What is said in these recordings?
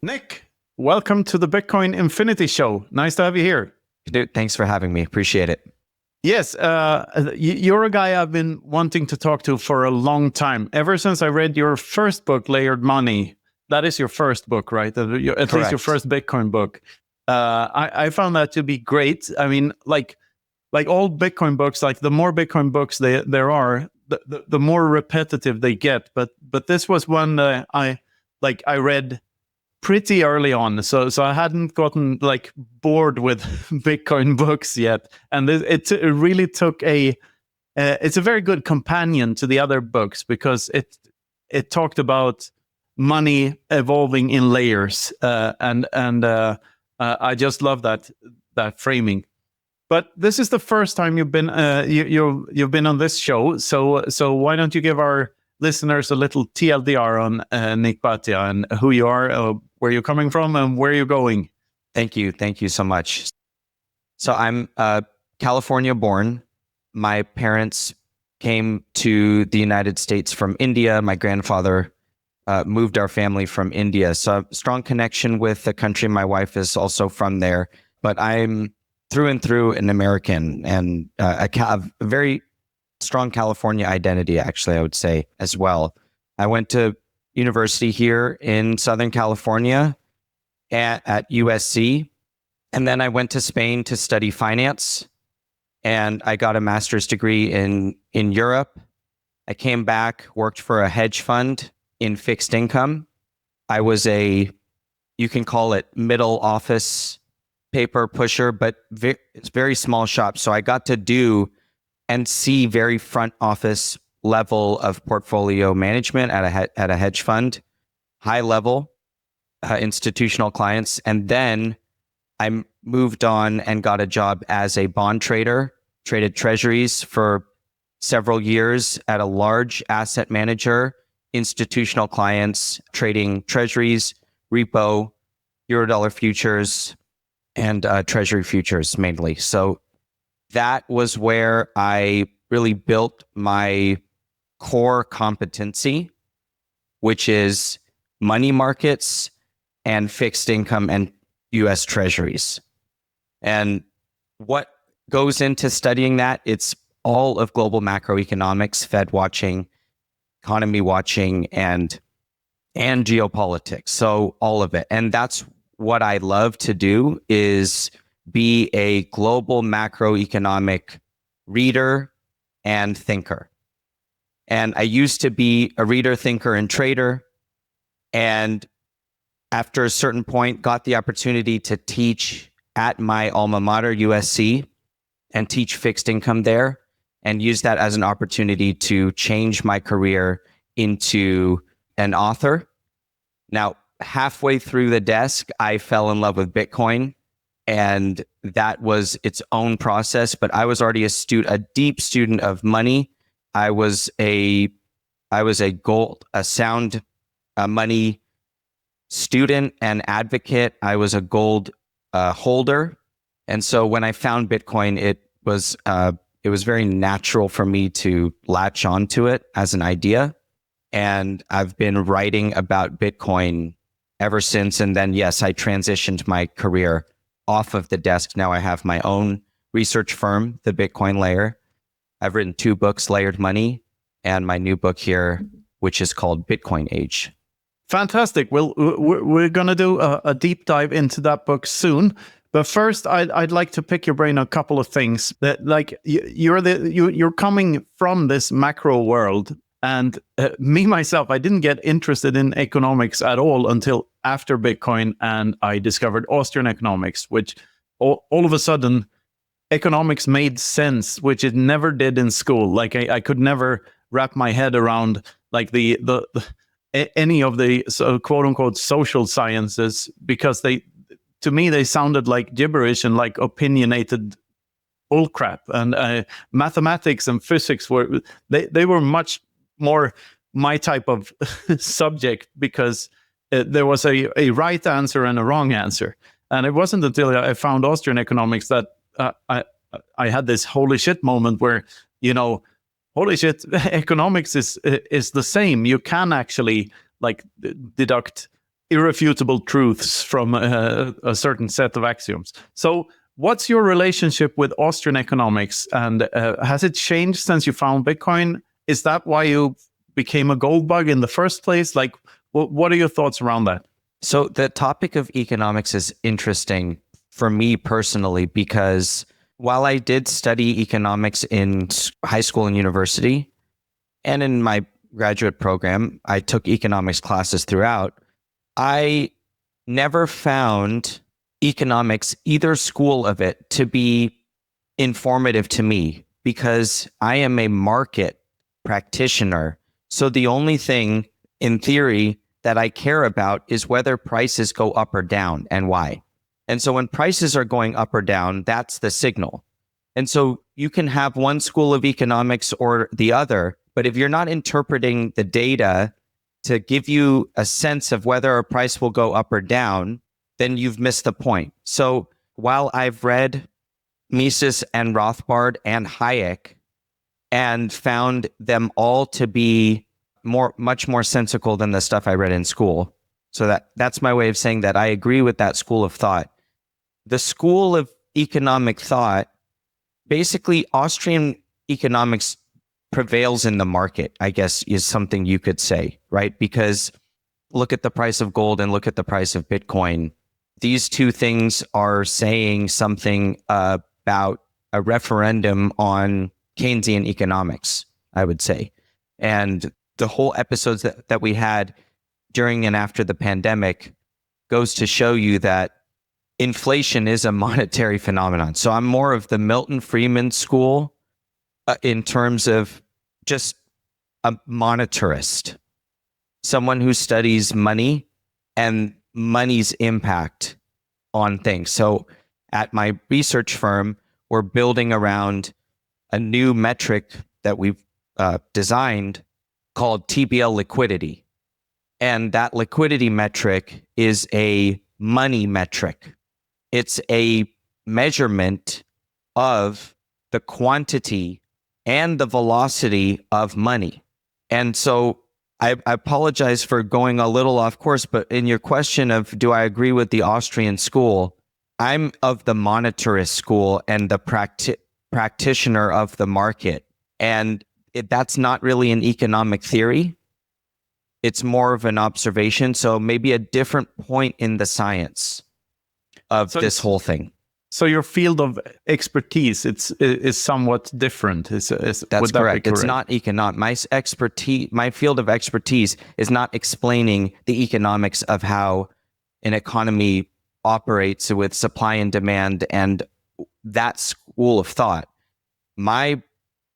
Nik, welcome to the Bitcoin Infinity Show. Nice to have you here. Dude, thanks for having me. Appreciate it. Yes, you're a guy I've been wanting to talk to for a long time. Ever since I read your first book, Layered Money. That is your first book, right? At least your first Bitcoin book. I found that to be great. I mean, like all Bitcoin books, like the more Bitcoin books there are, the more repetitive they get. But this was one I read pretty early on, so I hadn't gotten like bored with Bitcoin books yet, and it really took it's a very good companion to the other books because it talked about money evolving in layers, and I just love that framing. But this is the first time you've been you've been on this show, so why don't you give our listeners a little TLDR on Nik Bhatia and who you are, where you're coming from, and where you're going. Thank you so much. So I'm California born. My parents came to the United States from India. My grandfather moved our family from India. So strong connection with the country. My wife is also from there, but I'm through and through an American, and a very strong California identity, actually, I would say as well. I went to university here in Southern California at USC. And then I went to Spain to study finance, and I got a master's degree in Europe. I came back, worked for a hedge fund in fixed income. I was you can call it middle office paper pusher, but it's very small shop. So I got to do and see very front office level of portfolio management at a hedge fund, high level institutional clients. And then I moved on and got a job as a bond trader, traded treasuries for several years at a large asset manager, institutional clients, trading treasuries, repo, Eurodollar futures, and treasury futures mainly. So that was where I really built my core competency, which is money markets and fixed income and US treasuries. And what goes into studying that? It's all of global macroeconomics, Fed watching, economy watching, and geopolitics. So all of it. And that's what I love to do, is be a global macroeconomic reader and thinker. And I used to be a reader, thinker, and trader. And after a certain point, got the opportunity to teach at my alma mater, USC, and teach fixed income there, and use that as an opportunity to change my career into an author. Now, halfway through the desk, I fell in love with Bitcoin, and that was its own process. But I was already a deep student of money. I was a sound money student and advocate. I was a gold holder, and so when I found Bitcoin, it was very natural for me to latch onto it as an idea. And I've been writing about Bitcoin ever since. And then, yes, I transitioned my career off of the desk. Now I have my own research firm, The Bitcoin Layer. I've written 2 books, Layered Money, and my new book here, which is called Bitcoin Age. Fantastic. Well, we're going to do a deep dive into that book soon. But first, I'd like to pick your brain on a couple of things. That, like, you're coming from this macro world, and me myself, I didn't get interested in economics at all until after Bitcoin, and I discovered Austrian economics, which all of a sudden economics made sense, which it never did in school. Like I could never wrap my head around like the any of the quote unquote social sciences, because to me they sounded like gibberish and like opinionated bullcrap. And mathematics and physics were much more my type of subject, because there was a right answer and a wrong answer. And it wasn't until I found Austrian economics that I had this holy shit moment where, holy shit, economics is the same. You can actually like deduct irrefutable truths from a certain set of axioms. So what's your relationship with Austrian economics, and has it changed since you found Bitcoin? Is that why you became a gold bug in the first place? Like, what are your thoughts around that? So the topic of economics is interesting for me personally, because while I did study economics in high school and university, and in my graduate program, I took economics classes throughout, I never found economics, either school of it, to be informative to me, because I am a market practitioner. So the only thing in theory that I care about is whether prices go up or down and why. And so when prices are going up or down, that's the signal. And so you can have one school of economics or the other, but if you're not interpreting the data to give you a sense of whether a price will go up or down, then you've missed the point. So while I've read Mises and Rothbard and Hayek and found them all to be much more sensical than the stuff I read in school. So that's my way of saying that I agree with that school of thought. The school of economic thought, basically Austrian economics prevails in the market, I guess, is something you could say, right? Because look at the price of gold and look at the price of Bitcoin. These two things are saying something about a referendum on Keynesian economics, I would say. And the whole episodes that we had during and after the pandemic goes to show you that inflation is a monetary phenomenon. So I'm more of the Milton Friedman school in terms of just a monetarist, someone who studies money and money's impact on things. So at my research firm, we're building around a new metric that we've designed called TBL liquidity. And that liquidity metric is a money metric. It's a measurement of the quantity and the velocity of money. And so I apologize for going a little off course, but in your question of do I agree with the Austrian school, I'm of the monetarist school and the practitioner of the market. And that's not really an economic theory. It's more of an observation. So maybe a different point in the science of this whole thing. So your field of expertise is somewhat different. That's correct. It's not economic. My field of expertise is not explaining the economics of how an economy operates with supply and demand and that school of thought. My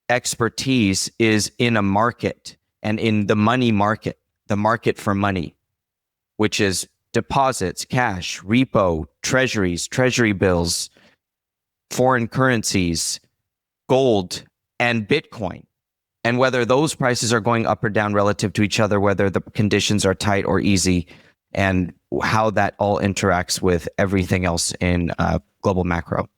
expertise is in a market and in the money market, the market for money, which is deposits, cash, repo, treasuries, treasury bills, foreign currencies, gold, and Bitcoin. And whether those prices are going up or down relative to each other, whether the conditions are tight or easy, and how that all interacts with everything else in global macro.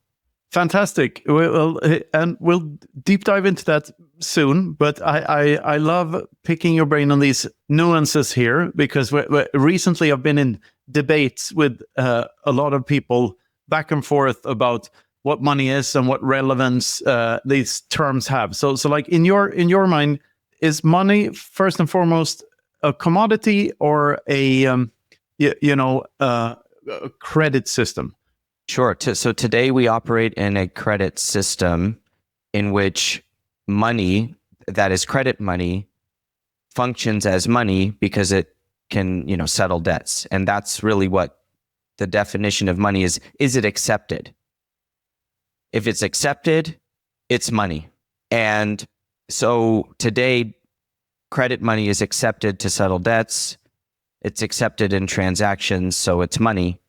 Fantastic. And we'll deep dive into that soon. But I love picking your brain on these nuances here, because recently I've been in debates with a lot of people back and forth about what money is and what relevance these terms have. So like in your mind, is money first and foremost a commodity or a credit system? Sure. So today we operate in a credit system in which money, that is credit money, functions as money because it can, settle debts. And that's really what the definition of money is. Is it accepted? If it's accepted, it's money. And so today, credit money is accepted to settle debts. It's accepted in transactions, so it's money.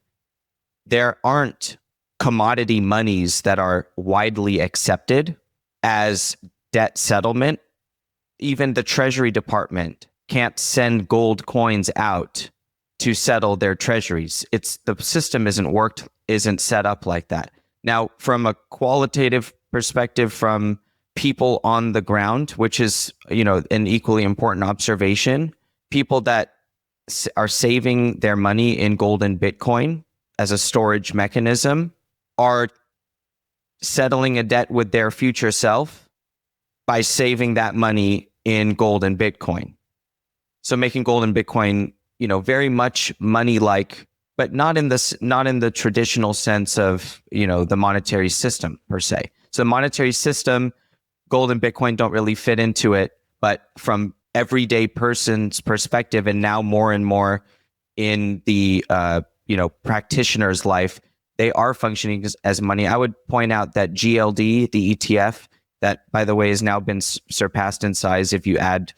There aren't commodity monies that are widely accepted as debt settlement. Even the Treasury Department can't send gold coins out to settle their treasuries. The system isn't set up like that. Now, from a qualitative perspective, from people on the ground, which is, an equally important observation, people that are saving their money in gold and Bitcoin as a storage mechanism are settling a debt with their future self by saving that money in gold and Bitcoin. So making gold and Bitcoin, very much money-like, but not in the traditional sense of, the monetary system per se. So the monetary system, gold and Bitcoin don't really fit into it, but from everyday person's perspective, and now more and more in the practitioner's life, they are functioning as money. I would point out that GLD, the ETF, that by the way has now been surpassed in size. If you add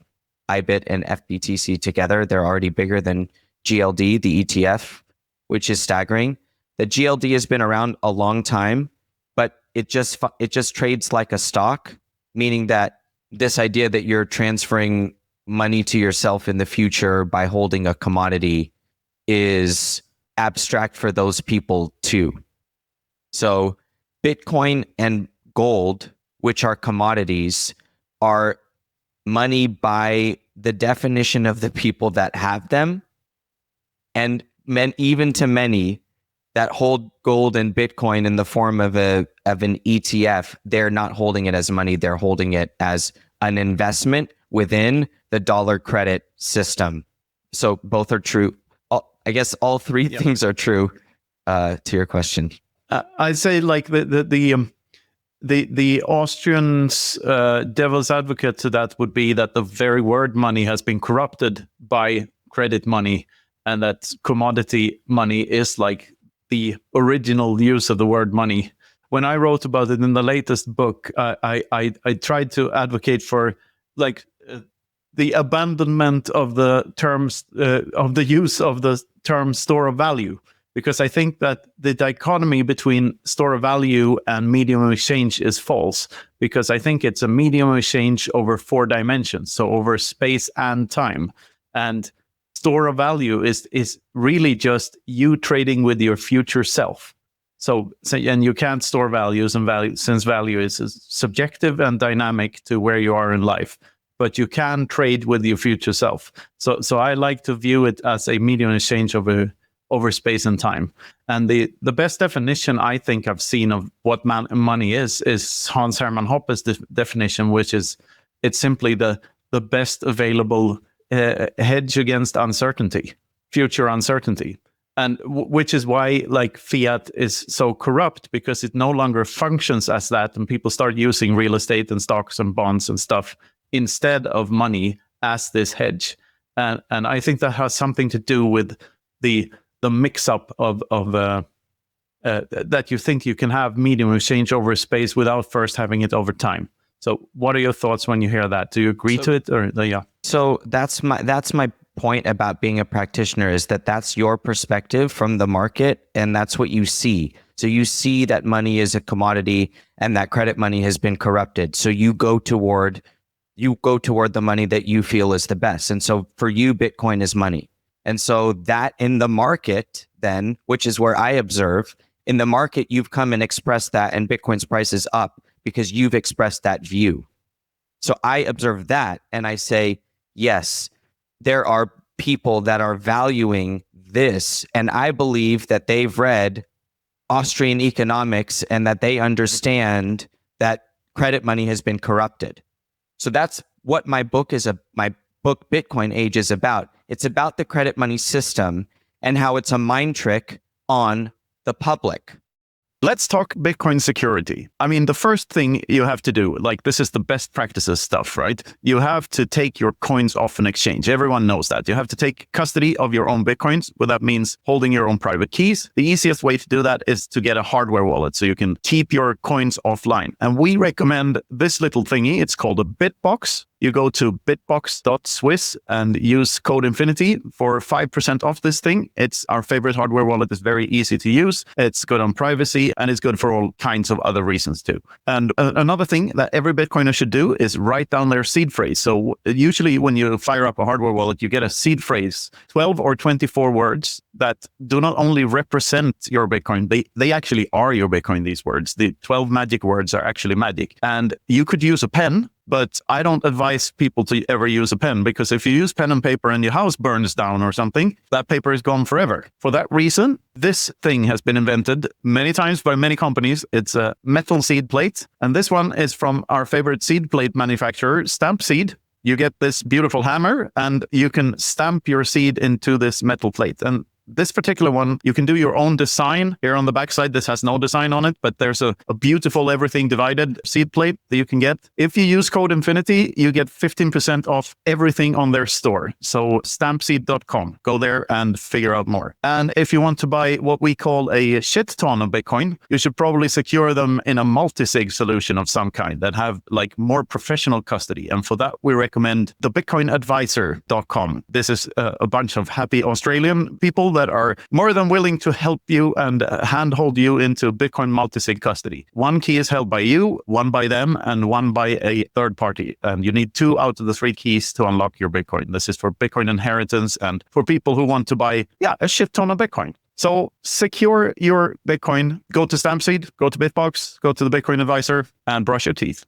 IBIT and FBTC together, they're already bigger than GLD, the ETF, which is staggering. The GLD has been around a long time, but it just trades like a stock, meaning that this idea that you're transferring money to yourself in the future by holding a commodity is abstract for those people too. So Bitcoin and gold, which are commodities, are money by the definition of the people that have them. And even to many that hold gold and Bitcoin in the form of an ETF, they're not holding it as money. They're holding it as an investment within the dollar credit system. So both are true. I guess all three things are true to your question. I'd say like the Austrians devil's advocate to that would be that the very word money has been corrupted by credit money, and that commodity money is like the original use of the word money. When I wrote about it in the latest book, I tried to advocate for like the abandonment of the terms of the use of the term store of value, because I think that the dichotomy between store of value and medium of exchange is false, because I think it's a medium of exchange over 4 dimensions, so over space and time. And store of value is really just you trading with your future self. So and you can't store values, and value, since value is subjective and dynamic to where you are in life, but you can trade with your future self. So I like to view it as a medium exchange over space and time. And the best definition I think I've seen of what money is Hans Hermann Hoppe's definition, which is it's simply the best available hedge against uncertainty, future uncertainty. And which is why like fiat is so corrupt, because it no longer functions as that, and people start using real estate and stocks and bonds and stuff instead of money as this hedge. And I think that has something to do with the mix-up of that you think you can have medium exchange over space without first having it over time. So what are your thoughts when you hear that? Do you agree to it, or yeah? So that's my point about being a practitioner, is that that's your perspective from the market, and that's what you see. So you see that money is a commodity and that credit money has been corrupted. So you go toward the money that you feel is the best. And so for you, Bitcoin is money. And so that in the market then, which is where I observe, in the market, you've come and expressed that, and Bitcoin's price is up because you've expressed that view. So I observe that and I say, yes, there are people that are valuing this, and I believe that they've read Austrian economics and that they understand that credit money has been corrupted. So that's what my book Bitcoin Age is about. It's about the credit money system and how it's a mind trick on the public. Let's talk Bitcoin security. I mean, the first thing you have to do, like this is the best practices stuff, right? You have to take your coins off an exchange. Everyone knows that. You have to take custody of your own Bitcoins, but that means holding your own private keys. The easiest way to do that is to get a hardware wallet so you can keep your coins offline. And we recommend this little thingy. It's called a Bitbox. You go to bitbox.swiss and use code Infinity for 5% off this thing. It's our favorite hardware wallet. It's very easy to use. It's good on privacy, and it's good for all kinds of other reasons too. And another thing that every Bitcoiner should do is write down their seed phrase. So usually when you fire up a hardware wallet, you get a seed phrase, 12 or 24 words that do not only represent your Bitcoin, they actually are your Bitcoin, these words. The 12 magic words are actually magic. And you could use a pen, But I don't advise people to ever use a pen, because if you use pen and paper and your house burns down or something, that paper is gone forever. For that reason, this thing has been invented many times by many companies. It's a metal seed plate. And this one is from our favorite seed plate manufacturer, Stamp Seed. You get this beautiful hammer and you can stamp your seed into this metal plate. And this particular one, you can do your own design. Here on the backside, this has no design on it, but there's a beautiful everything divided seed plate that you can get. If you use code Infinity, you get 15% off everything on their store. So stampseed.com, go there and figure out more. And if you want to buy what we call a shit ton of Bitcoin, you should probably secure them in a multi-sig solution of some kind that have like more professional custody. And for that, we recommend the bitcoinadvisor.com. This is a bunch of happy Australian people that are more than willing to help you and handhold you into Bitcoin multi-sig custody. One key is held by you, one by them, and one by a third party. And you need 2 out of the 3 keys to unlock your Bitcoin. This is for Bitcoin inheritance and for people who want to buy, a shit ton of Bitcoin. So secure your Bitcoin. Go to Stampseed, go to Bitbox, go to the Bitcoin Advisor, and brush your teeth.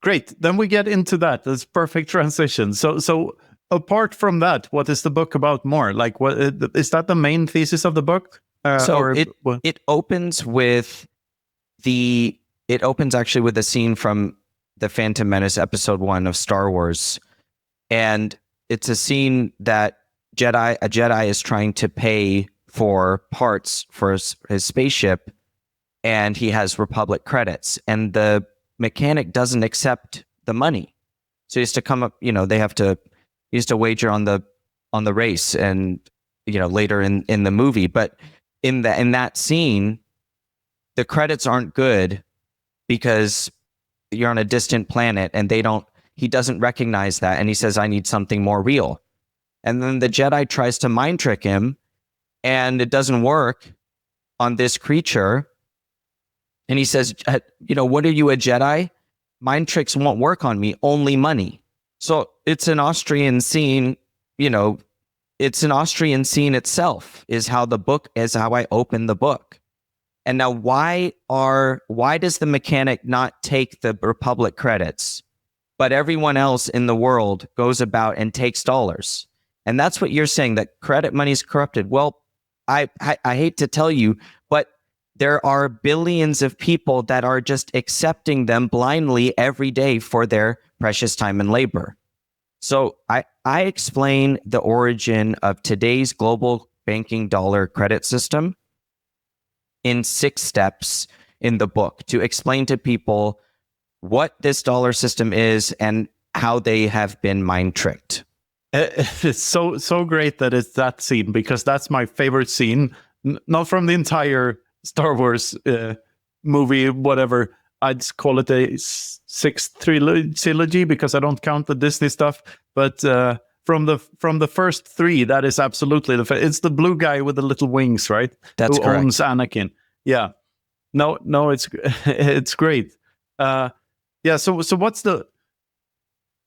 Great. Then we get into that. That's perfect transition. So apart from that, what is the book about more? Like, what is that the main thesis of the book? It opens actually with a scene from the Phantom Menace episode 1 of Star Wars. And it's a scene that a Jedi is trying to pay for parts for his spaceship, and he has Republic credits, and the mechanic doesn't accept the money. So he has to come up, he has to wager on the race, and later in the movie. But in that scene, the credits aren't good because you're on a distant planet, and he doesn't recognize that, and he says, I need something more real. And then the Jedi tries to mind trick him, and it doesn't work on this creature. And he says, what are you, a Jedi? Mind tricks won't work on me, only money. So it's an Austrian scene, it's an Austrian scene itself is how I open the book. And now why does the mechanic not take the Republic credits, but everyone else in the world goes about and takes dollars? And that's what you're saying, that credit money is corrupted. Well, I hate to tell you, but there are billions of people that are just accepting them blindly every day for their precious time and labor. So I explain the origin of today's global banking dollar credit system in 6 steps in the book to explain to people what this dollar system is and how they have been mind tricked. It's so great that it's that scene, because that's my favorite scene, not from the entire Star Wars movie, whatever. I'd call it a 6th trilogy because I don't count the Disney stuff. But from the first 3, that is absolutely it's the blue guy with the little wings, right? That's who correct. Owns Anakin. Yeah. No, it's great. So what's the?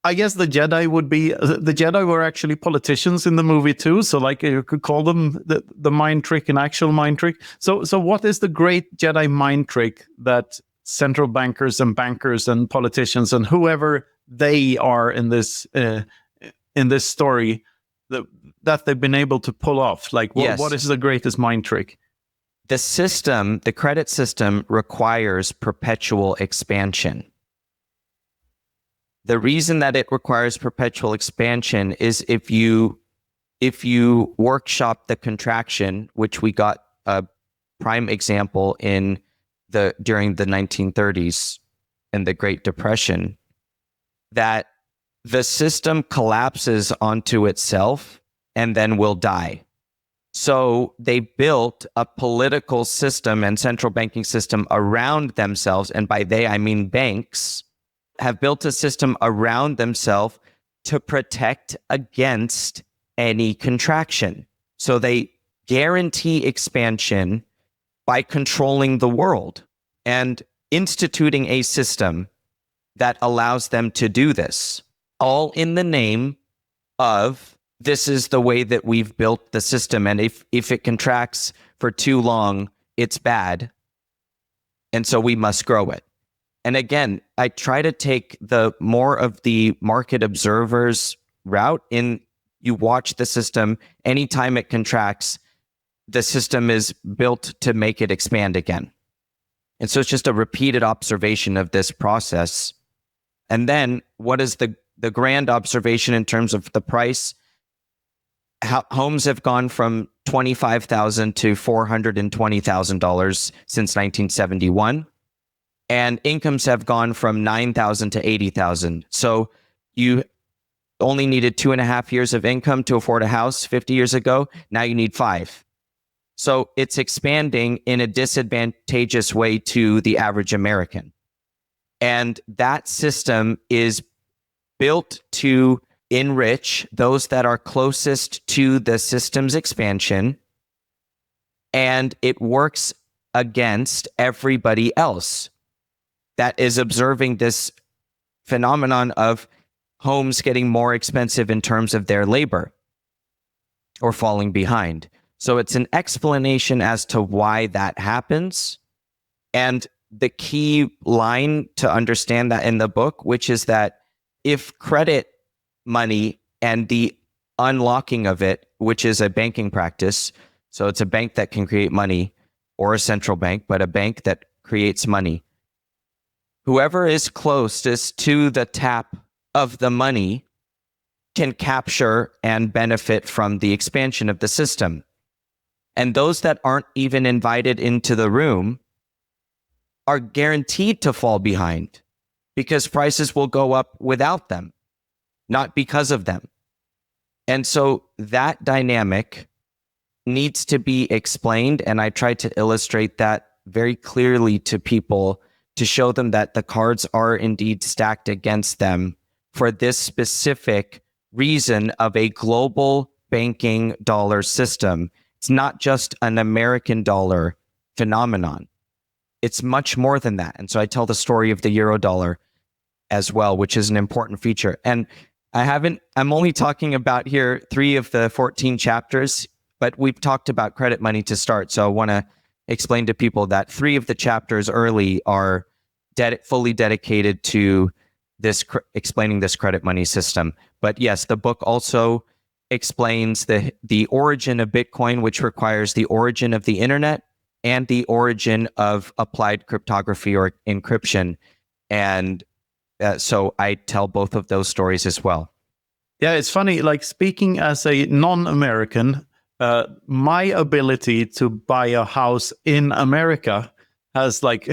I guess the Jedi were actually politicians in the movie too. So like you could call them the mind trick, an actual mind trick. So what is the great Jedi mind trick that central bankers and politicians and whoever they are in this story that they've been able to pull off? Like what is the greatest mind trick? The credit system requires perpetual expansion. The reason that it requires perpetual expansion is if you workshop the contraction, which we got a prime example during the 1930s and the Great Depression, that the system collapses onto itself and then will die. So they built a political system and central banking system around themselves, and by they I mean banks, have built a system around themselves to protect against any contraction. So they guarantee expansion by controlling the world and instituting a system that allows them to do this, all in the name of this is the way that we've built the system. And if it contracts for too long, it's bad. And so we must grow it. And again, I try to take the more of the market observers route. In you watch the system, anytime it contracts, the system is built to make it expand again. And so it's just a repeated observation of this process. And then what is the grand observation in terms of the price? Homes have gone from $25,000 to $420,000 since 1971. And incomes have gone from $9,000 to $80,000. So you only needed 2.5 years of income to afford a house 50 years ago. Now you need 5. So it's expanding in a disadvantageous way to the average American. And that system is built to enrich those that are closest to the system's expansion, and it works against everybody else that is observing this phenomenon of homes getting more expensive in terms of their labor or falling behind. So it's an explanation as to why that happens. And the key line to understand that in the book, which is that if credit money and the unlocking of it, which is a banking practice, so it's a bank that can create money, or a central bank, but a bank that creates money. Whoever is closest to the tap of the money can capture and benefit from the expansion of the system. And those that aren't even invited into the room are guaranteed to fall behind, because prices will go up without them, not because of them. And so that dynamic needs to be explained. And I try to illustrate that very clearly to people to show them that the cards are indeed stacked against them for this specific reason of a global banking dollar system. It's not just an American dollar phenomenon. It's much more than that. And so I tell the story of the Eurodollar as well, which is an important feature. And I'm only talking about here 3 of the 14 chapters, but we've talked about credit money to start. So I want to explain to people that 3 of the chapters early are fully dedicated to this explaining this credit money system. But yes, the book also explains the origin of Bitcoin, which requires the origin of the internet and the origin of applied cryptography or encryption. And so I tell both of those stories as well. Yeah, it's funny, like speaking as a non-American, my ability to buy a house in America has like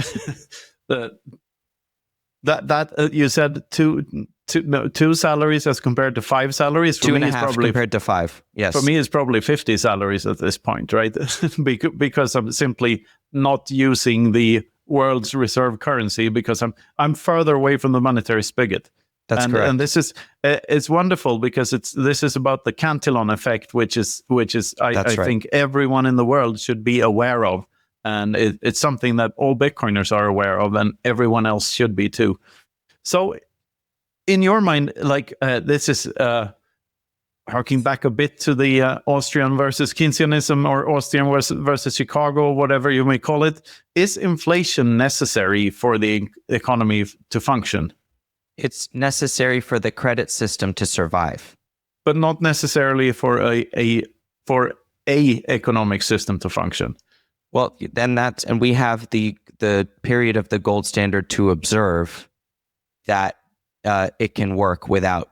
that you said two salaries as compared to 5 salaries. For 2.5 compared to 5. Yes. For me, it's probably 50 salaries at this point, right? Because I'm simply not using the world's reserve currency, because I'm further away from the monetary spigot. That's correct. And this is it's wonderful, because this is about the Cantillon effect, which is I think everyone in the world should be aware of, and it's something that all Bitcoiners are aware of, and everyone else should be too. So, in your mind, like this is harking back a bit to the Austrian versus Keynesianism, or Austrian versus Chicago, whatever you may call it. Is inflation necessary for the economy to function? It's necessary for the credit system to survive, but not necessarily for a economic system to function. Well, then and we have the period of the gold standard to observe that it can work without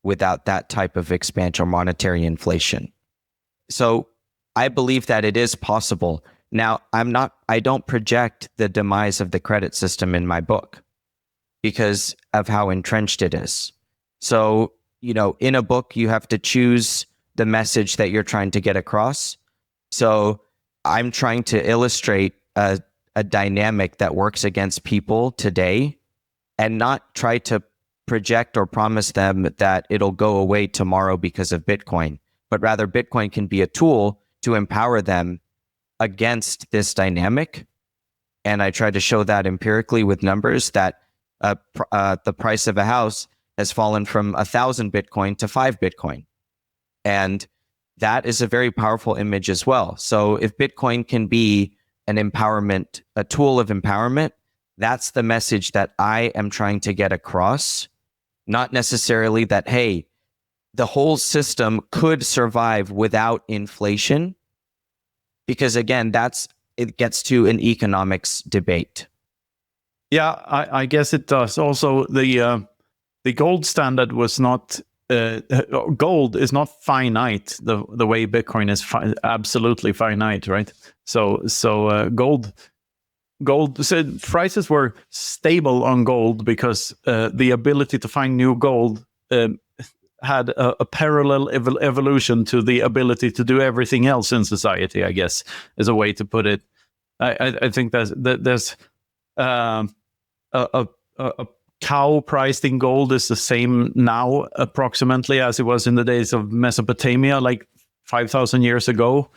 that type of expansion or monetary inflation. So I believe that it is possible. Now, I don't project the demise of the credit system in my book, because of how entrenched it is. So, in a book, you have to choose the message that you're trying to get across. So I'm trying to illustrate a dynamic that works against people today, and not try to project or promise them that it'll go away tomorrow because of Bitcoin, but rather Bitcoin can be a tool to empower them against this dynamic. And I try to show that empirically with numbers, that the price of a house has fallen from 1,000 Bitcoin to 5 Bitcoin. And that is a very powerful image as well. So if Bitcoin can be a tool of empowerment, That's the message that I am trying to get across. Not necessarily that, hey, the whole system could survive without inflation, because again, it gets to an economics debate. Yeah, I guess it does. Also, the gold standard was not gold is not finite the way Bitcoin is absolutely finite, right? So gold so prices were stable on gold because the ability to find new gold had a parallel evolution to the ability to do everything else in society, I guess, is a way to put it. I think there's a cow priced in gold is the same now approximately as it was in the days of Mesopotamia, like 5,000 years ago,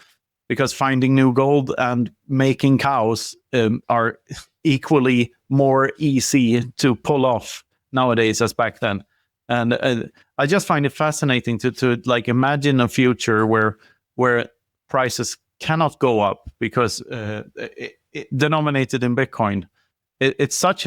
because finding new gold and making cows are equally more easy to pull off nowadays as back then. And I just find it fascinating to like imagine a future where prices cannot go up because denominated in Bitcoin. It's such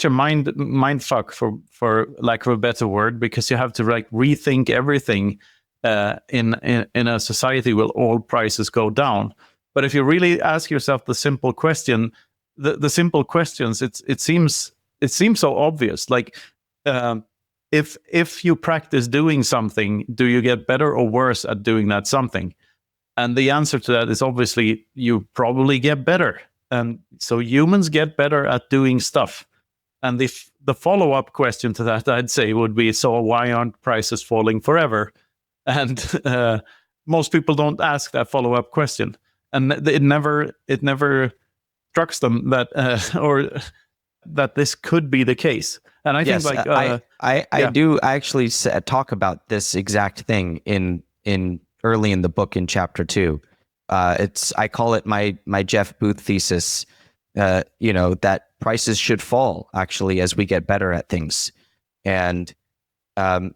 a mind fuck for lack of a better word, because you have to like rethink everything in a society where all prices go down. But if you really ask yourself the simple question, the simple questions, it seems so obvious. Like if you practice doing something, do you get better or worse at doing that something? And the answer to that is obviously you probably get better. And so humans get better at doing stuff. And the follow-up question to that, I'd say, would be, so why aren't prices falling forever? And most people don't ask that follow-up question. And it never strikes them that or that this could be the case. And I think I do actually talk about this exact thing in early in the book in chapter 2. I call it my Jeff Booth thesis. That prices should fall actually as we get better at things, and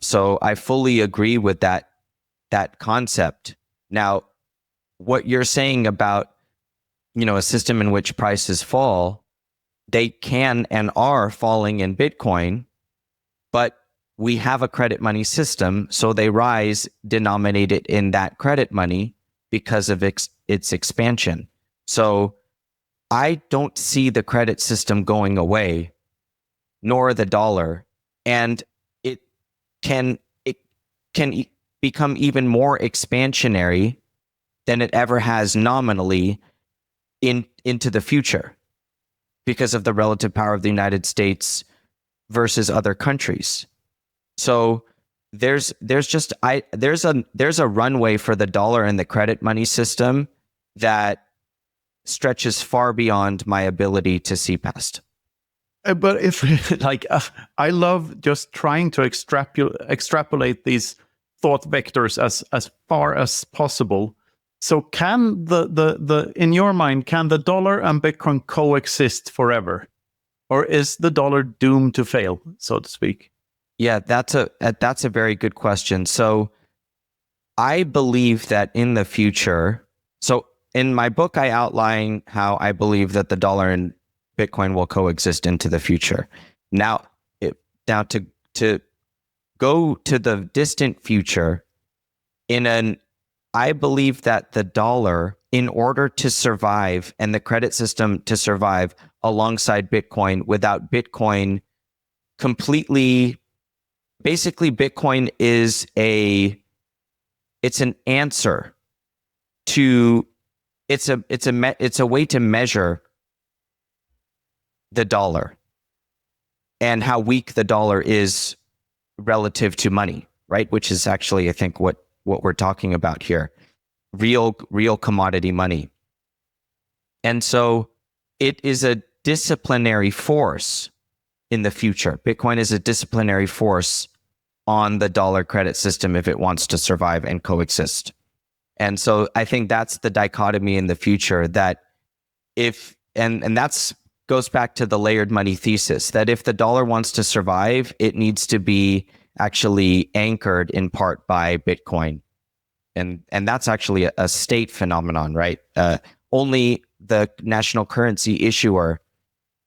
so I fully agree with that concept. Now, what you're saying about a system in which prices fall, they can and are falling in Bitcoin, but we have a credit money system, so they rise denominated in that credit money because of its expansion. So I don't see the credit system going away, nor the dollar, and it can become even more expansionary than it ever has nominally into the future because of the relative power of the United States versus other countries. So there's a runway for the dollar and the credit money system that stretches far beyond my ability to see past. But if I love just trying to extrapolate these thought vectors as far as possible. So can the in your mind, can the dollar and Bitcoin coexist forever, or is the dollar doomed to fail, so to speak? Yeah, that's a very good question. So I believe that in the future, so in my book, I outline how I believe that the dollar and Bitcoin will coexist into the future. Now to go to the distant future, I believe that the dollar, in order to survive, and the credit system to survive alongside Bitcoin, without Bitcoin completely, basically Bitcoin is it's an answer to, it's a way to measure the dollar and how weak the dollar is relative to money, right? Which is actually, I think, what we're talking about here. Real commodity money. And so it is a disciplinary force in the future. Bitcoin is a disciplinary force on the dollar credit system if it wants to survive and coexist. And so I think that's the dichotomy in the future, that and that's goes back to the layered money thesis, that if the dollar wants to survive, it needs to be actually anchored in part by Bitcoin. And that's actually a state phenomenon, right? Only the national currency issuer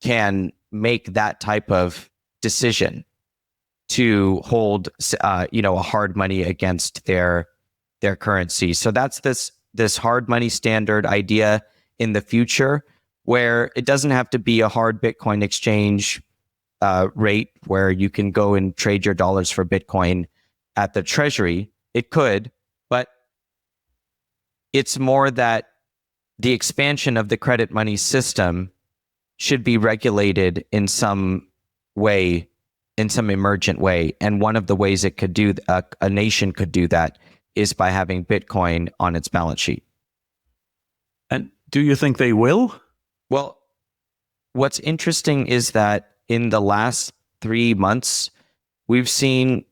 can make that type of decision to hold, a hard money against their currency. So that's this hard money standard idea in the future, where it doesn't have to be a hard Bitcoin exchange rate where you can go and trade your dollars for Bitcoin at the treasury. It could, but it's more that the expansion of the credit money system should be regulated in some way, in some emergent way. And one of the ways it could do, a nation could do that, is by having Bitcoin on its balance sheet. And do you think they will? Well, what's interesting is that in the last 3 months, we've seen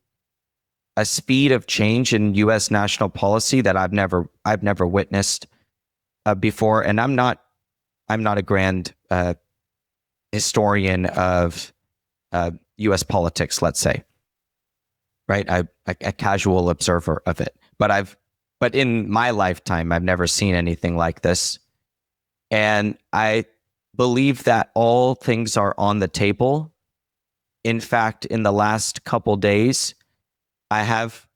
a speed of change in U.S. national policy that I've never witnessed before. And I'm not a grand historian of U.S. politics, let's say, right? I'm a casual observer of it, but in my lifetime, I've never seen anything like this. And I believe that all things are on the table. In fact, in the last couple days, I have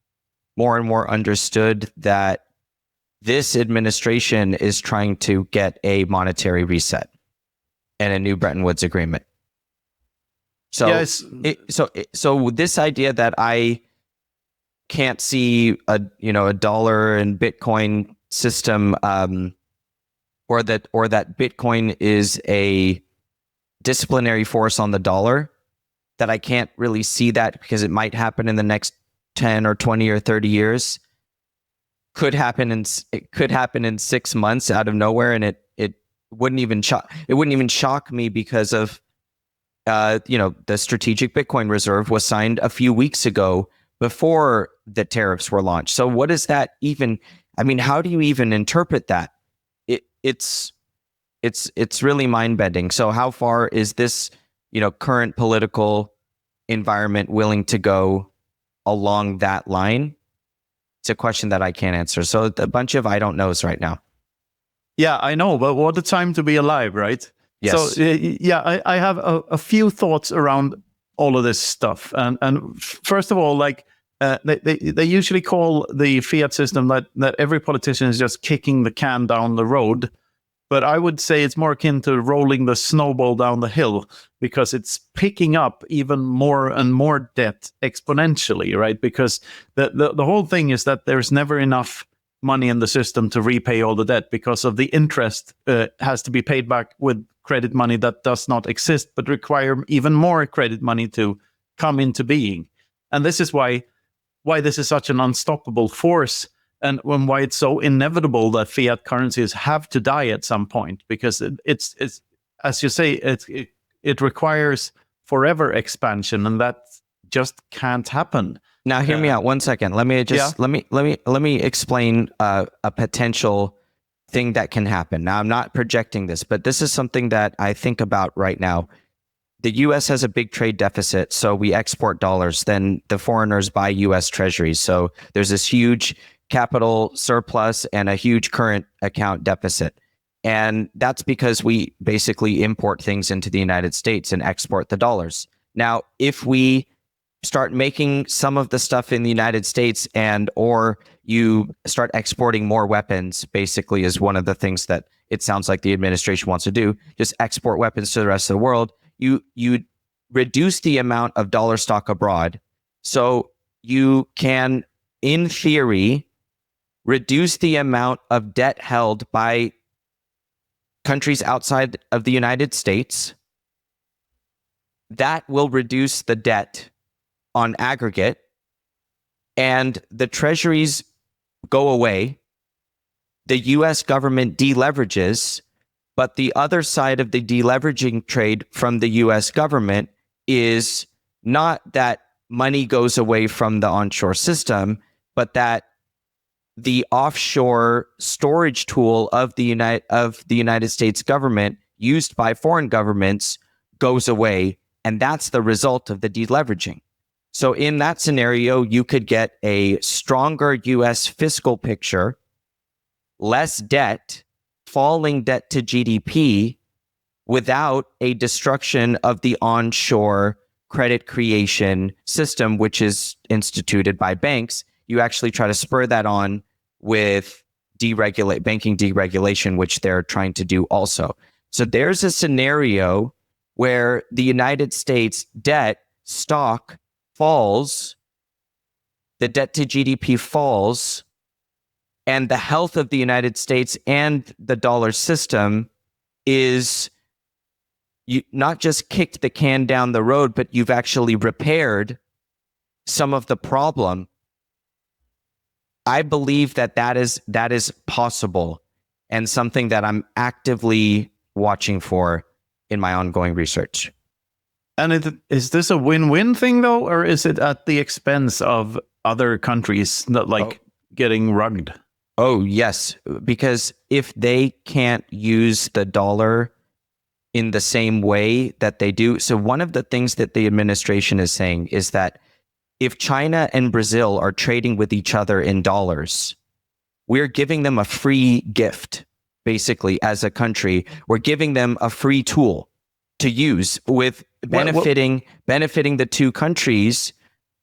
more and more understood that this administration is trying to get a monetary reset and a new Bretton Woods agreement. So, yes. So this idea that I can't see a dollar and Bitcoin system, or that Bitcoin is a disciplinary force on the dollar, that I can't really see that because it might happen in the next 10 or 20 or 30 years. It could happen in 6 months out of nowhere, and it wouldn't even shock me because of the strategic Bitcoin reserve was signed a few weeks ago before the tariffs were launched. So what is that even? I mean, how do you even interpret that? It's really mind-bending. So how far is this current political environment willing to go along that line? It's a question that I can't answer. So a bunch of I don't knows right now. Yeah, I know, but what a time to be alive, right? Yes. So I have a few thoughts around all of this stuff. And first of all, like they usually call the fiat system that every politician is just kicking the can down the road. But I would say it's more akin to rolling the snowball down the hill, because it's picking up even more and more debt exponentially, right? Because the whole thing is that there's never enough money in the system to repay all the debt, because of the interest has to be paid back with credit money that does not exist, but require even more credit money to come into being. And this is why this is such an unstoppable force, and why it's so inevitable that fiat currencies have to die at some point, because it's as you say, it requires forever expansion, and that just can't happen. Now, hear me out 1 second. Let me explain a potential thing that can happen. Now, I'm not projecting this, but this is something that I think about right now. The U.S. has a big trade deficit, so we export dollars. Then the foreigners buy U.S. treasuries. So there's this huge capital surplus and a huge current account deficit. And that's because we basically import things into the United States and export the dollars. Now, if we start making some of the stuff in the United States, or you start exporting more weapons, basically is one of the things that it sounds like the administration wants to do, just export weapons to the rest of the world. You reduce the amount of dollar stock abroad, so you can, in theory, reduce the amount of debt held by countries outside of the United States. That will reduce the debt on aggregate, and the treasuries go away. The US government deleverages, but the other side of the deleveraging trade from the US government is not that money goes away from the onshore system, but that the offshore storage tool of the United States government used by foreign governments goes away, and that's the result of the deleveraging. So in that scenario, you could get a stronger US fiscal picture, less debt, falling debt to GDP, without a destruction of the onshore credit creation system, which is instituted by banks. You actually try to spur that on with banking deregulation, which they're trying to do also. So there's a scenario where the United States debt stock falls, the debt to GDP falls, and the health of the United States and the dollar system is, you not just kicked the can down the road, but you've actually repaired some of the problem. I believe that is possible, and something that I'm actively watching for in my ongoing research. And is this a win-win thing though, or is it at the expense of other countries that getting rugged? Oh, yes, because if they can't use the dollar in the same way that they do. So one of the things that the administration is saying is that if China and Brazil are trading with each other in dollars, we're giving them a free gift, basically, as a country. We're giving them a free tool to use with benefiting the two countries.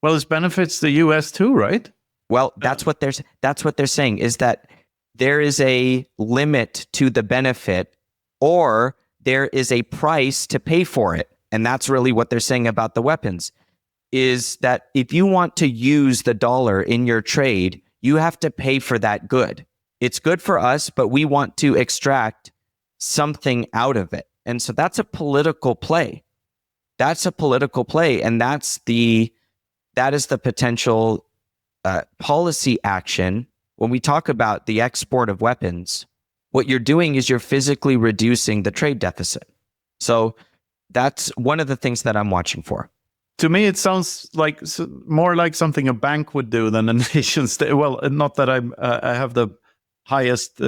Well, it benefits the US too, right? Well, that's what they're saying, is that there is a limit to the benefit, or there is a price to pay for it. And that's really what they're saying about the weapons, is that if you want to use the dollar in your trade, you have to pay for that good. It's good for us, but we want to extract something out of it. And so that's a political play. That's a political play. And that is the potential policy action. When we talk about the export of weapons, what you're doing is you're physically reducing the trade deficit. So that's one of the things that I'm watching for. To me, it sounds like more like something a bank would do than a nation state. Well, not that I have the highest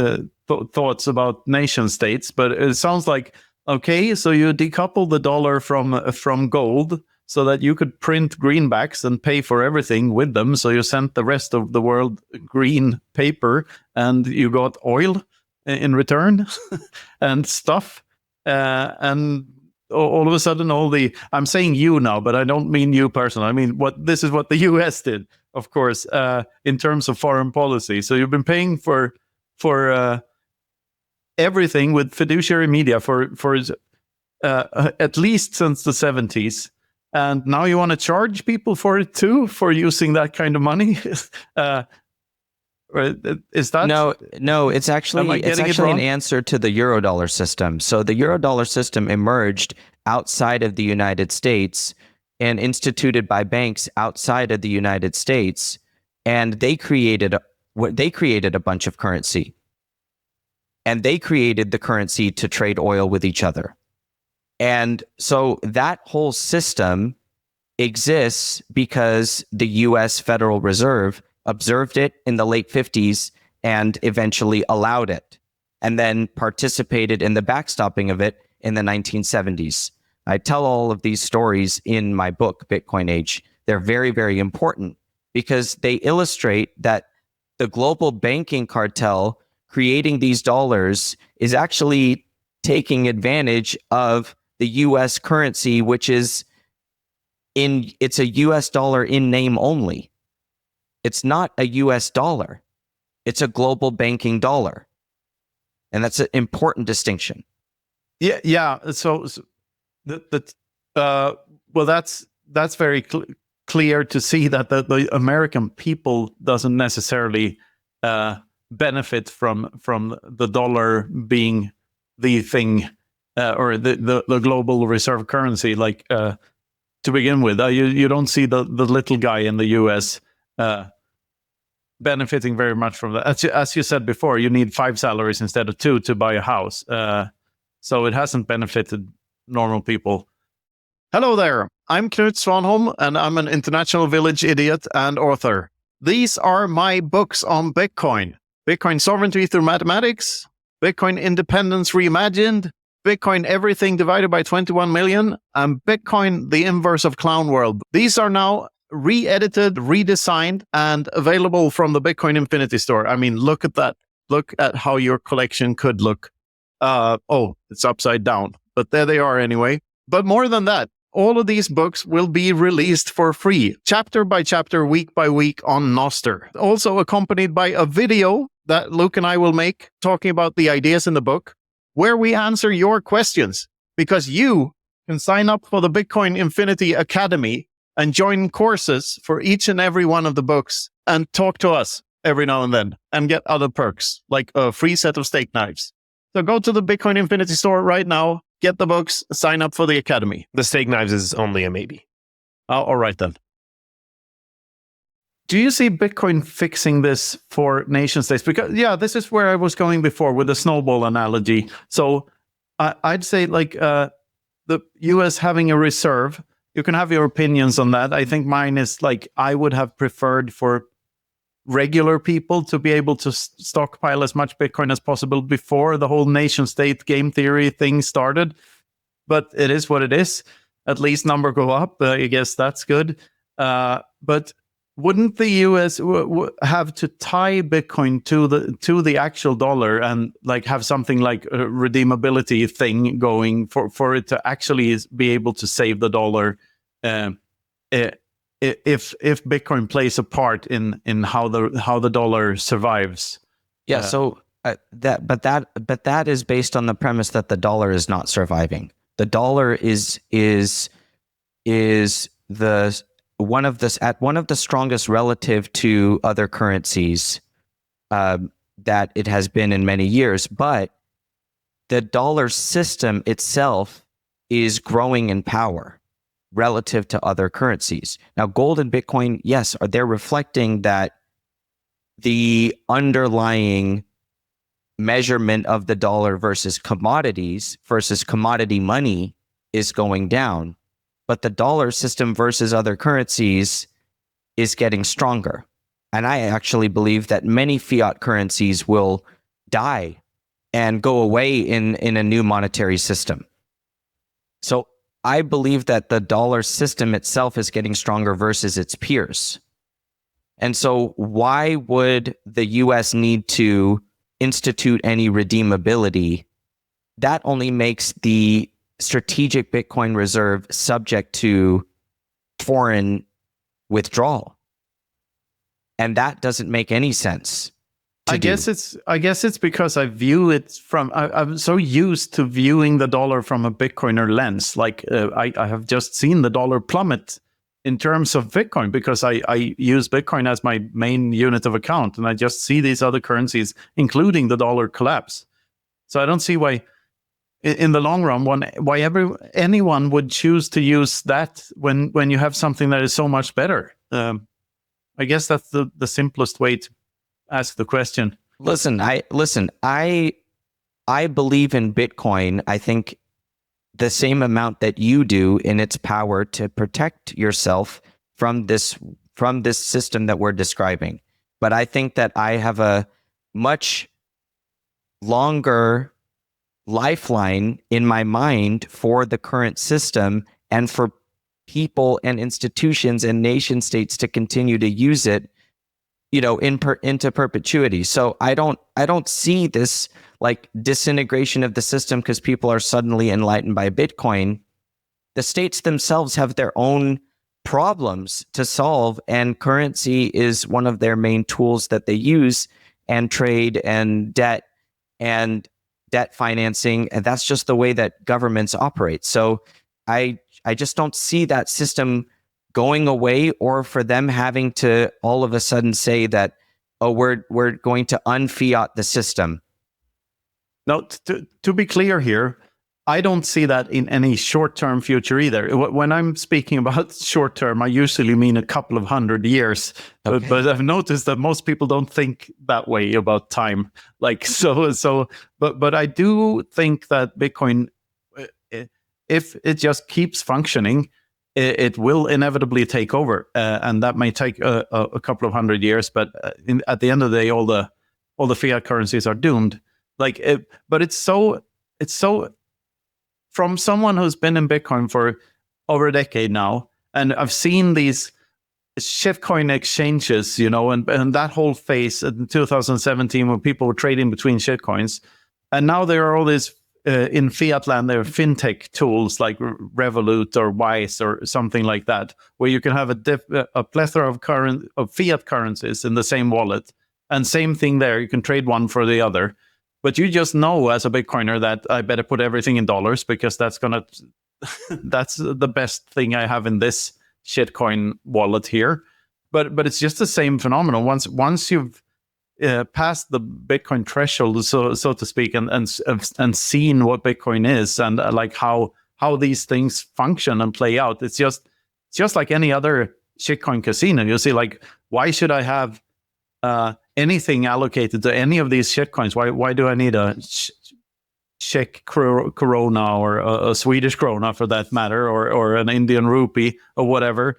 thoughts about nation states, but it sounds like, okay, so you decouple the dollar from gold so that you could print greenbacks and pay for everything with them. So you sent the rest of the world green paper, and you got oil in return and stuff. And all of a sudden, I'm saying you now, but I don't mean you personally. I mean, this is what the US did, of course, in terms of foreign policy. So you've been paying for everything with fiduciary media for at least since the 70s. And now you want to charge people for it too, for using that kind of money? Is that no? It's actually an answer to the Eurodollar system. So the Eurodollar system emerged outside of the United States and instituted by banks outside of the United States, and they created a bunch of currency, and they created the currency to trade oil with each other. And so that whole system exists because the US Federal Reserve observed it in the late 50s and eventually allowed it, and then participated in the backstopping of it in the 1970s. I tell all of these stories in my book, Bitcoin Age. They're very, very important because they illustrate that the global banking cartel creating these dollars is actually taking advantage of the US currency, which is it's a US dollar in name only. It's not a US dollar. It's a global banking dollar. And that's an important distinction. Yeah. So well, that's very clear to see that the American people doesn't necessarily benefit from the dollar being the thing or the global reserve currency. Like to begin with, you don't see the little guy in the U.S. Benefiting very much from that. As you said before, you need 5 salaries instead of 2 to buy a house. So it hasn't benefited normal people. Hello there. I'm Knut Svanholm, and I'm an international village idiot and author. These are my books on Bitcoin. Bitcoin Sovereignty Through Mathematics, Bitcoin Independence Reimagined, Bitcoin Everything Divided by 21 Million, and Bitcoin The Inverse of Clown World. These are now re-edited, redesigned, and available from the Bitcoin Infinity Store. I mean, look at that. Look at how your collection could look. Oh, it's upside down. but there they are anyway. But more than that, all of these books will be released for free, chapter by chapter, week by week on Noster. Also accompanied by a video that Luke and I will make talking about the ideas in the book, where we answer your questions, because you can sign up for the Bitcoin Infinity Academy and join courses for each and every one of the books and talk to us every now and then and get other perks like a free set of steak knives. So go to the Bitcoin Infinity store right now, get the books, sign up for the Academy. The steak knives is only a maybe. All right then. Do you see Bitcoin fixing this for nation states? Because, yeah, this is where I was going before with the snowball analogy. So I'd say like the US having a reserve, you can have your opinions on that. I think mine is like I would have preferred for regular people to be able to stockpile as much Bitcoin as possible before the whole nation state game theory thing started. But it is what it is. At least number go up. I guess that's good. But wouldn't the US have to tie Bitcoin to the actual dollar and like have something like a redeemability thing going for it to actually be able to save the dollar? If Bitcoin plays a part in how the dollar survives. Yeah. So that is based on the premise that the dollar is not surviving. The dollar is the one of the strongest relative to other currencies that it has been in many years. But the dollar system itself is growing in power relative to other currencies. Now, gold and Bitcoin, yes, they're reflecting that the underlying measurement of the dollar versus commodities versus commodity money is going down. But the dollar system versus other currencies is getting stronger. And I actually believe that many fiat currencies will die and go away in a new monetary system. So I believe that the dollar system itself is getting stronger versus its peers. And so why would the US need to institute any redeemability? That only makes the strategic Bitcoin reserve subject to foreign withdrawal. And that doesn't make any sense. I guess it's because I view it from I'm so used to viewing the dollar from a Bitcoiner lens. Like I have just seen the dollar plummet in terms of Bitcoin because I use Bitcoin as my main unit of account, and I just see these other currencies, including the dollar, collapse. So I don't see why, in the long run, why anyone would choose to use that when you have something that is so much better. I guess that's the simplest way to ask the question. Listen, I believe in Bitcoin. I think the same amount that you do in its power to protect yourself from this system that we're describing. But I think that I have a much longer lifeline in my mind for the current system and for people and institutions and nation states to continue to use it, into perpetuity. So I don't see this like disintegration of the system because people are suddenly enlightened by Bitcoin. The states themselves have their own problems to solve, and currency is one of their main tools that they use, and trade and debt financing, and that's just the way that governments operate. So I just don't see that system going away, or for them having to all of a sudden say that, oh, we're going to unfiat the system. No, to be clear here, I don't see that in any short-term future either. When I'm speaking about short-term, I usually mean a couple of 100 years. Okay. But I've noticed that most people don't think that way about time. Like but I do think that Bitcoin, if it just keeps functioning, it will inevitably take over, and that may take a couple of 100 years. But at the end of the day, all the fiat currencies are doomed. But it's so from someone who's been in Bitcoin for over a decade now, and I've seen these shitcoin exchanges, and that whole phase in 2017 when people were trading between shitcoins, and now there are all these in fiat land, there are fintech tools like Revolut or Wise or something like that, where you can have a plethora of fiat currencies in the same wallet. And same thing there, you can trade one for the other. But you just know as a Bitcoiner that I better put everything in dollars because that's the best thing I have in this shitcoin wallet here. But it's just the same phenomenon. Once you've past the Bitcoin threshold, so to speak, and seen what Bitcoin is and like how these things function and play out, it's just like any other shitcoin casino. You see, like, why should I have anything allocated to any of these shitcoins? Why do I need a Czech krona or a Swedish krona for that matter, or an Indian rupee or whatever?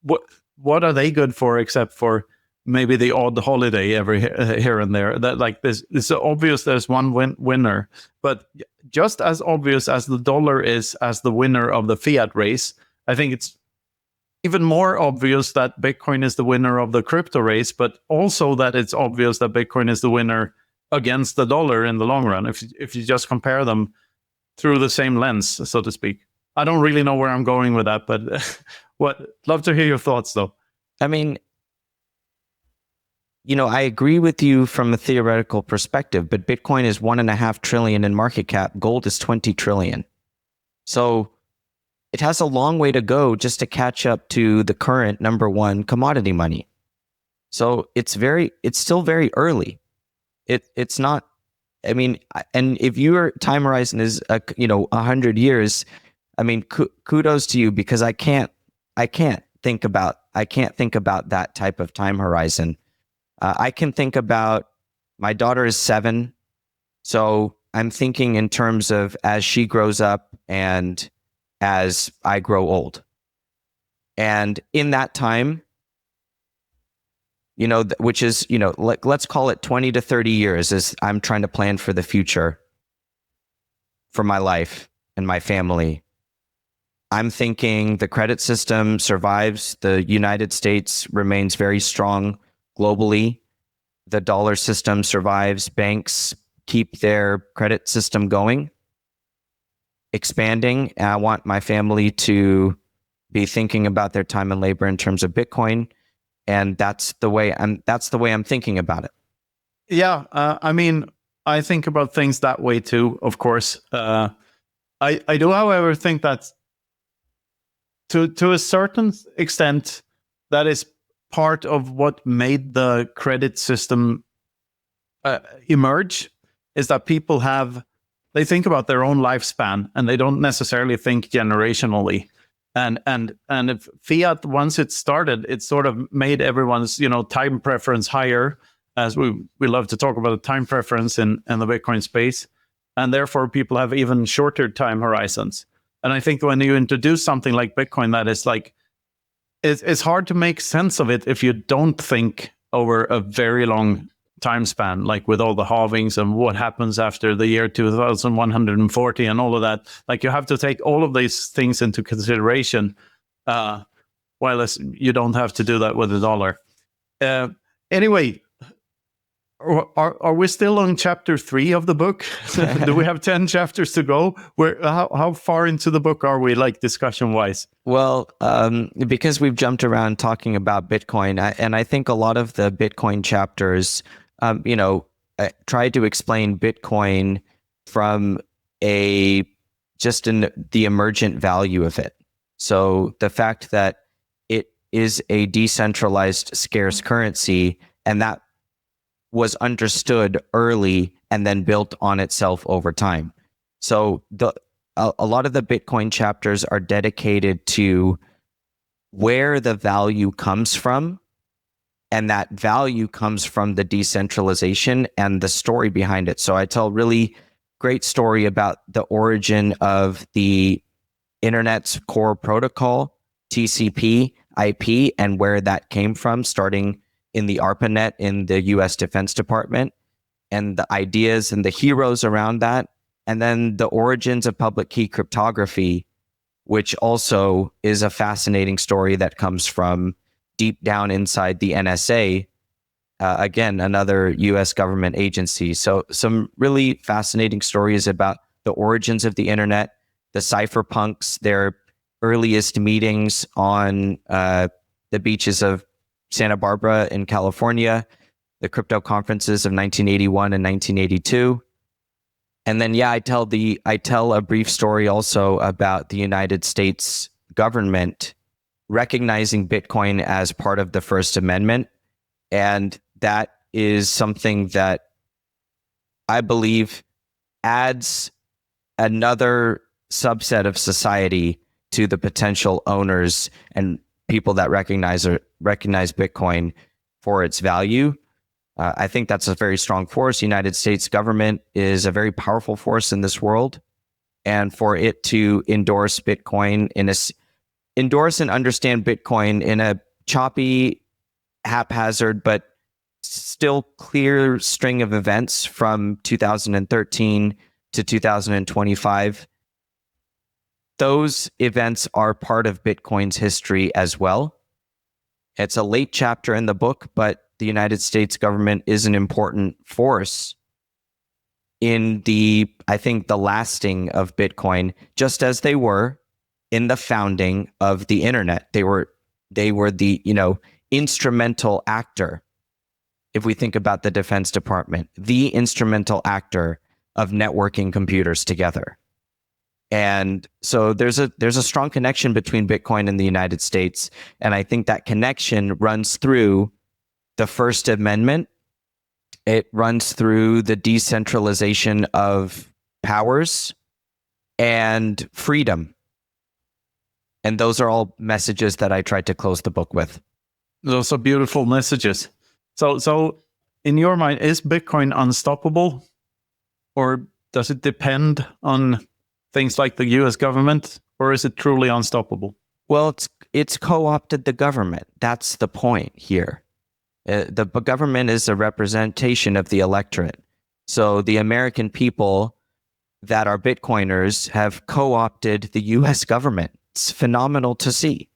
What are they good for except for maybe the odd holiday every here and there? That like this, it's obvious there's one winner, but just as obvious as the dollar is as the winner of the fiat race, I think it's even more obvious that Bitcoin is the winner of the crypto race, but also that it's obvious that Bitcoin is the winner against the dollar in the long run, if you just compare them through the same lens, so to speak. I don't really know where I'm going with that, but love to hear your thoughts, though. I mean, I agree with you from a theoretical perspective, but Bitcoin is 1.5 trillion in market cap. Gold is 20 trillion. So it has a long way to go just to catch up to the current number one commodity money. So it's still very early. It's not, I mean, and if your time horizon is 100 years, I mean, kudos to you, because I can't think about that type of time horizon. I can think about, my daughter is 7, so I'm thinking in terms of as she grows up and as I grow old. And in that time, which is, let's call it 20 to 30 years, as I'm trying to plan for the future for my life and my family. I'm thinking the credit system survives. The United States remains very strong globally. The dollar system survives. Banks keep their credit system going, expanding. And I want my family to be thinking about their time and labor in terms of Bitcoin. And that's the way I'm thinking about it. Yeah, I mean, I think about things that way too, of course. I do, however, think that to a certain extent, that is part of what made the credit system emerge, is that people they think about their own lifespan and they don't necessarily think generationally. And if fiat, once it started, it sort of made everyone's time preference higher, as we love to talk about the time preference in the Bitcoin space, and therefore people have even shorter time horizons. And I think when you introduce something like Bitcoin, that is like, it's hard to make sense of it if you don't think over a very long time span, like with all the halvings and what happens after the year 2140 and all of that. Like, you have to take all of these things into consideration, while you don't have to do that with the dollar. Anyway, are we still on chapter 3 of the book? Do we have 10 chapters to go? How far into the book are we, like, discussion wise? Well, because we've jumped around talking about Bitcoin, and I think a lot of the Bitcoin chapters, try to explain Bitcoin from the emergent value of it. So the fact that it is a decentralized, scarce currency, and that was understood early and then built on itself over time. So a lot of the Bitcoin chapters are dedicated to where the value comes from, and that value comes from the decentralization and the story behind it. So I tell a really great story about the origin of the internet's core protocol, TCP, IP, and where that came from, starting in the ARPANET in the US Defense Department, and the ideas and the heroes around that. And then the origins of public key cryptography, which also is a fascinating story that comes from deep down inside the NSA, again, another U.S. government agency. So some really fascinating stories about the origins of the internet, the cypherpunks, their earliest meetings on the beaches of Santa Barbara in California, the crypto conferences of 1981 and 1982. And then, I tell a brief story also about the United States government recognizing Bitcoin as part of the First Amendment. And that is something that I believe adds another subset of society to the potential owners and people that recognize Bitcoin for its value. I think that's a very strong force. United States government is a very powerful force in this world, and for it to endorse Bitcoin endorse and understand Bitcoin in a choppy, haphazard, but still clear string of events from 2013 to 2025. Those events are part of Bitcoin's history as well. It's a late chapter in the book, but the United States government is an important force in the lasting of Bitcoin, just as they were in the founding of the internet. They were the, instrumental actor. If we think about the Defense Department, the instrumental actor of networking computers together. And so there's a strong connection between Bitcoin and the United States. And I think that connection runs through the First Amendment. It runs through the decentralization of powers and freedom. And those are all messages that I tried to close the book with. Those are beautiful messages. So in your mind, is Bitcoin unstoppable? Or does it depend on things like the US government? Or is it truly unstoppable? Well, it's co-opted the government. That's the point here. The government is a representation of the electorate. So the American people that are Bitcoiners have co-opted the US government. It's phenomenal to see.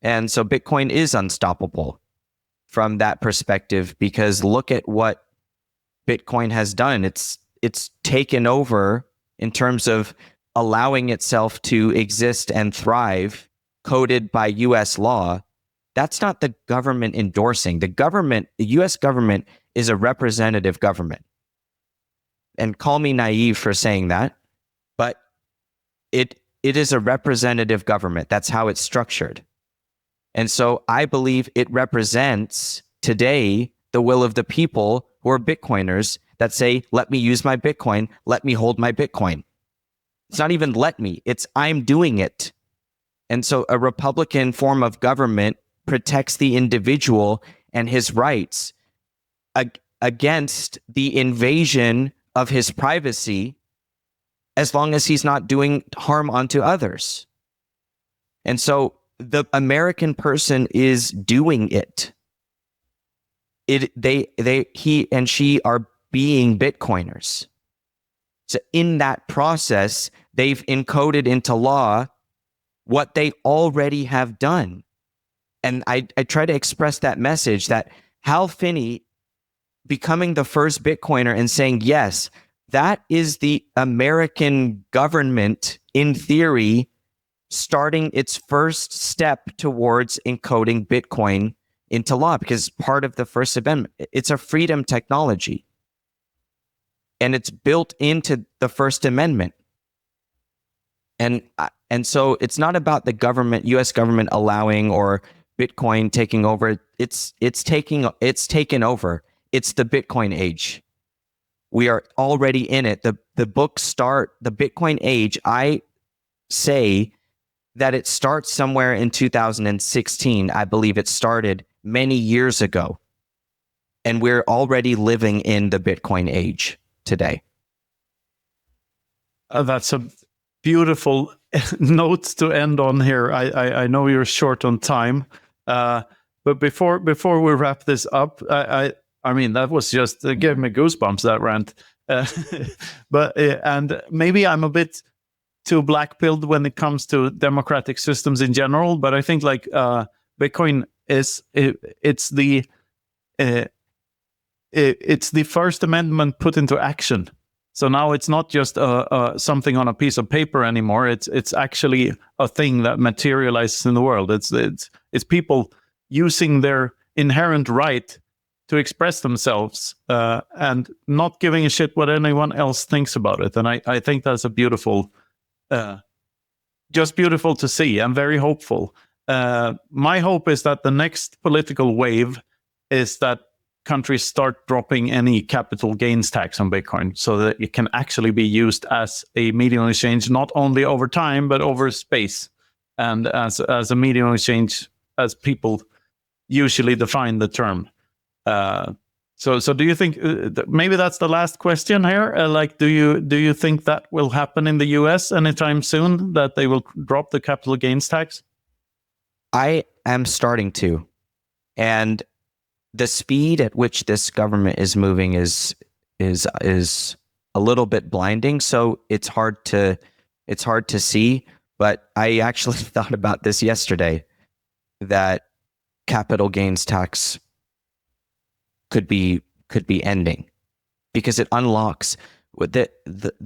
And so Bitcoin is unstoppable from that perspective, because look at what Bitcoin has done. It's taken over in terms of allowing itself to exist and thrive, coded by US law. That's not the government endorsing. The US government is a representative government. And call me naive for saying that, but it is a representative government. That's how it's structured. And so I believe it represents today the will of the people who are Bitcoiners that say, let me use my Bitcoin, let me hold my Bitcoin. It's not even let me, it's I'm doing it. And so a Republican form of government protects the individual and his rights against the invasion of his privacy, as long as he's not doing harm onto others. And so the American person is doing it. He and she are being Bitcoiners. So in that process, they've encoded into law what they already have done. And I try to express that message that Hal Finney becoming the first Bitcoiner and saying, yes, that is the American government, in theory, starting its first step towards encoding Bitcoin into law, because part of the First Amendment, it's a freedom technology. And it's built into the First Amendment. And so it's not about the government, US government allowing or Bitcoin taking over. It's taken over. It's the Bitcoin age. We are already in it. The Bitcoin age, I say that it starts somewhere in 2016. I believe it started many years ago. And we're already living in the Bitcoin age today. That's a beautiful note to end on here. I know you're short on time, but before we wrap this up, I mean, that was just gave me goosebumps, that rant. And maybe I'm a bit too black-pilled when it comes to democratic systems in general, but I think like Bitcoin it's the it's the First Amendment put into action. So now it's not just something on a piece of paper anymore. It's actually a thing that materializes in the world. It's people using their inherent right to express themselves and not giving a shit what anyone else thinks about it. And I think that's a beautiful, just beautiful to see. I'm very hopeful. My hope is that the next political wave is that countries start dropping any capital gains tax on Bitcoin so that it can actually be used as a medium of exchange, not only over time, but over space. And as a medium of exchange, as people usually define the term. So do you think maybe that's the last question here? Like, do you think that will happen in the US anytime soon, that they will drop the capital gains tax? I am starting to, and the speed at which this government is moving is a little bit blinding. So it's hard to see. But I actually thought about this yesterday, that capital gains tax could be ending, because it unlocks. The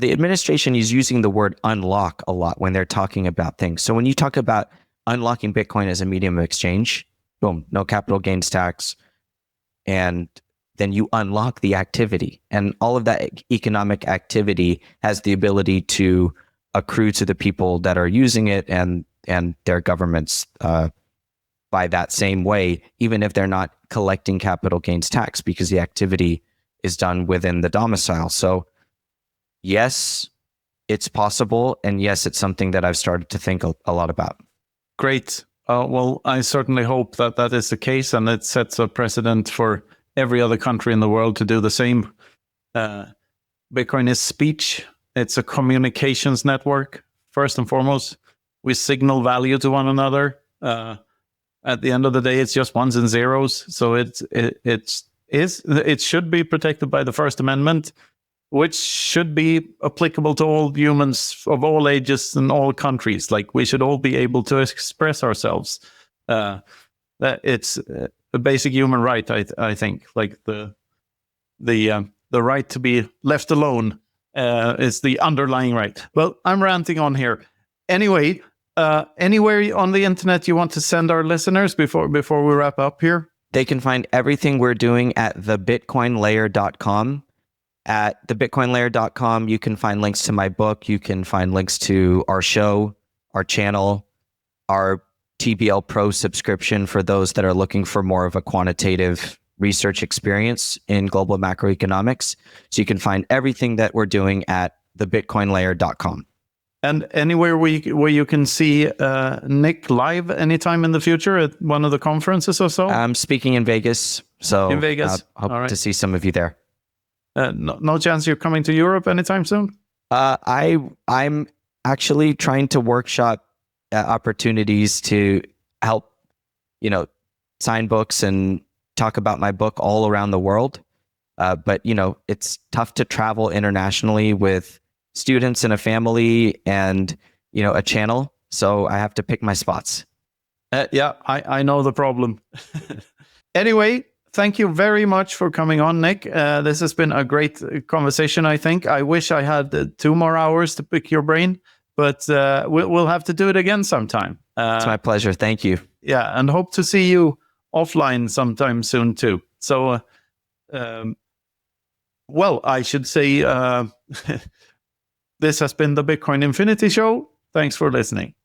administration is using the word unlock a lot when they're talking about things. So when you talk about unlocking Bitcoin as a medium of exchange, boom, no capital gains tax, and then you unlock the activity, and all of that economic activity has the ability to accrue to the people that are using it and their governments by that same way, even if they're not collecting capital gains tax, because the activity is done within the domicile. So yes, it's possible. And yes, it's something that I've started to think a lot about. Great. Well, I certainly hope that that is the case, and it sets a precedent for every other country in the world to do the same. Bitcoin is speech. It's a communications network. First and foremost, we signal value to one another. At the end of the day, it's just ones and zeros. So it should be protected by the First Amendment, which should be applicable to all humans of all ages and all countries. Like, we should all be able to express ourselves. That it's a basic human right, I think. Like the right to be left alone is the underlying right. Well, I'm ranting on here. Anyway. Anywhere on the internet you want to send our listeners before we wrap up here? They can find everything we're doing at thebitcoinlayer.com. At thebitcoinlayer.com, you can find links to my book. You can find links to our show, our channel, our TBL Pro subscription for those that are looking for more of a quantitative research experience in global macroeconomics. So you can find everything that we're doing at thebitcoinlayer.com. And anywhere where you can see Nik live anytime in the future at one of the conferences or so? I'm speaking in Vegas, so in Vegas. Hope to see some of you there. No chance you're coming to Europe anytime soon? I'm actually trying to workshop opportunities to help, sign books and talk about my book all around the world. But it's tough to travel internationally with students and a family and a channel, so I have to pick my spots. Yeah, I know the problem. Anyway, thank you very much for coming on, Nik. This has been a great conversation, I think. I wish I had 2 more hours to pick your brain, but we'll have to do it again sometime. It's my pleasure. Thank you. Yeah, and hope to see you offline sometime soon too. So, well, I should say... This has been the Bitcoin Infinity Show. Thanks for listening.